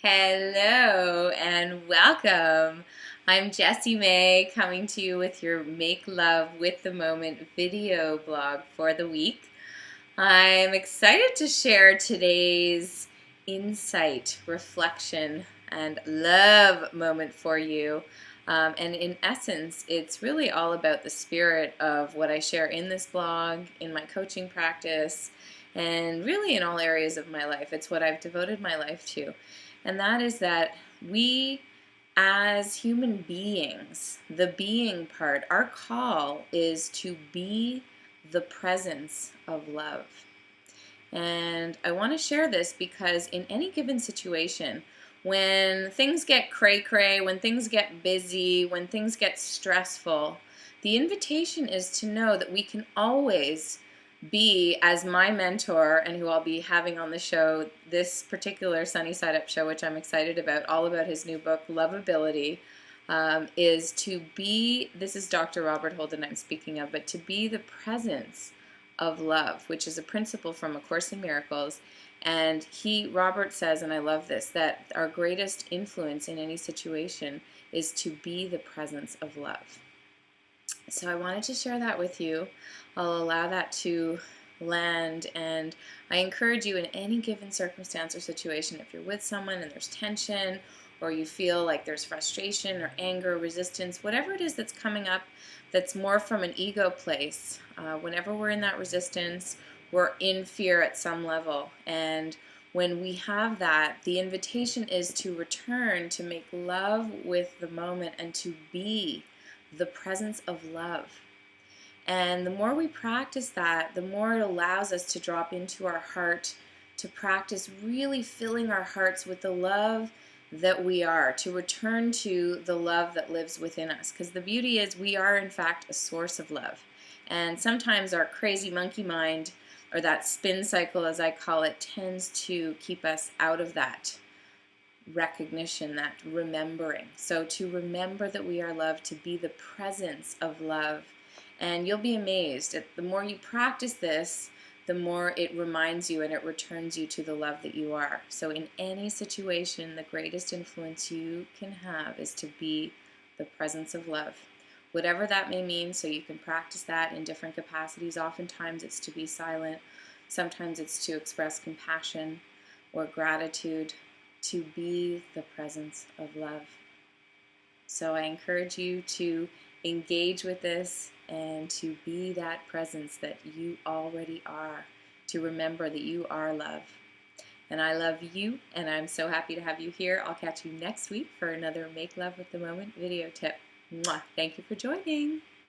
Hello and welcome. I'm Jessie May coming to you with your Make Love with the Moment video blog for the week. I'm excited to share today's insight, reflection, and love moment for you. And in essence, it's really all about the spirit of what I share in this blog, in my coaching practice, and really in all areas of my life. It's what I've devoted my life to. And that is that we, as human beings, the being part, our call is to be the presence of love. And I want to share this because in any given situation, when things get cray-cray, when things get busy, when things get stressful, the invitation is to know that we can always be, as my mentor and who I'll be having on the show, this particular Sunny Side Up show, which I'm excited about, all about his new book, Lovability, is to be, this is Dr. Robert Holden I'm speaking of, but to be the presence of love, which is a principle from A Course in Miracles. And Robert says, and I love this, that our greatest influence in any situation is to be the presence of love. So I wanted to share that with you. I'll allow that to land, and I encourage you in any given circumstance or situation, if you're with someone and there's tension, or you feel like there's frustration or anger, resistance, whatever it is that's coming up that's more from an ego place, whenever we're in that resistance, we're in fear at some level. And when we have that, the invitation is to return, to make love with the moment, and to be the presence of love. And the more we practice that, the more it allows us to drop into our heart, to practice really filling our hearts with the love that we are, to return to the love that lives within us. Because the beauty is we are in fact a source of love. And sometimes our crazy monkey mind, or that spin cycle as I call it, tends to keep us out of that recognition, that remembering. So to remember that we are loved, to be the presence of love. And you'll be amazed. The more you practice this, the more it reminds you and it returns you to the love that you are. So in any situation, the greatest influence you can have is to be the presence of love. Whatever that may mean, so you can practice that in different capacities. Oftentimes it's to be silent. Sometimes it's to express compassion or gratitude, to be the presence of love. So I encourage you to engage with this and to be that presence that you already are, to remember that you are love. And I love you, and I'm so happy to have you here. I'll catch you next week for another Make Love with the Moment video tip. Mwah. Thank you for joining.